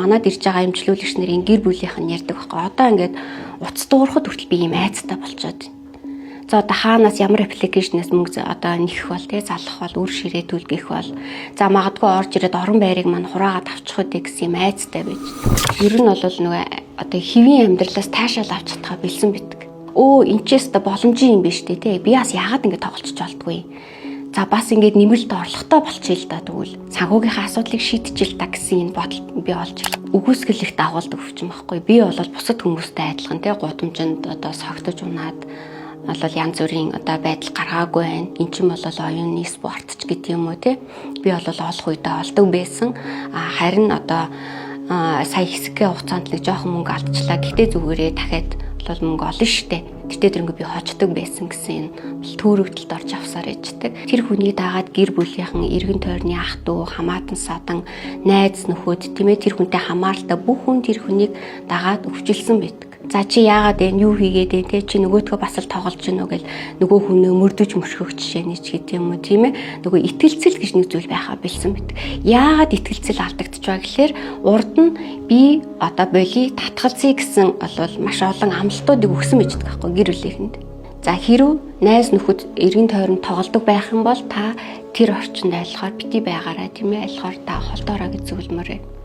манад ирж байгаа эмчлүүлэгч нарын гэр бүлийнх нь ярьдаг байхгүй. Одоо ингээд утас дуурахад хүртэл би ийм айцтай болчиход байна. За одоо хаанаас ямар аппликейшнээс мөнгө одоо нэх бол тий залах бол үр ширээ түлгэх бол за магадгүй орж ирээд орон байрыг мань хураагаад авчиход гэсэн юм айцтай байж. Ер нь бол нөгөө одоо хэвийн амьдралаас таашаал авч чадхаа бэлсэн битг. Эн ч яста боломжийн юм биш үү тий. Би бас яагаад ингэ тоглож болдгүй. За бас ингээд нэмэлт орлоготой болчихъя л да тэгвэл санхүүгийнхаа асуудлыг шийдчихэл та гэсэн энэ бодол би олж үгүйсгэлэх дагуулдаг өвчин байхгүй. Би бол бусад хүмүүстэй адилхан тий гудамжинд одоо согтож унаад бол янз бүрийн одоо байдал гаргаагүй байна. Эн чинь бол оюуны спортч гэдэг юм уу тий. Би бол олох үедээ олдог байсан. Харин одоо сая хэсгээ хугацаанд нэг жоохон мөнгө алдчихлаа. Гэтэ зүгээрээ дахиад бол мөнгө олно штэ. Гэтэ тэрнгөө би хождог байсан гэсэн энэ бол төөрөгдөлд орж авсаар ээждэг. Тэр хүний дагаад гэр бүлийнхэн эргэн тойрны ах дүү, хамаатан садан, найз нөхөд тийм ээ тэр хүнтэй хамааралтай бүх хүн тэр хүнийг дагаад өвчлсөн байдаг. За чи яагаад вэ? Юу хийгээд вэ? Тэ чи нөгөөдгөө бас л тоглож гинөө гэл нөгөө хүнөө мөрдөж мөршгөх жишээний ч гэдэг юм уу тийм ээ. Нөгөө итгэлцэл гэж нэг зүйл байхаа бэлсэн мэт. Яагаад итгэлцэл алдагдчих вэ гэхээр урд нь би одоо боли татгалзъя гэсэн бол маш олон амлалтуудыг өгсөн байж байгаа байхгүй гэр бүлийнхэнд. За хэрв найз нөхөд эргэн тойронд тоглодог байх юм бол та тэр орчинд айлхаар бити байгаарай тийм ээ айлхаар та холтоороо гэж зөвлөмөр.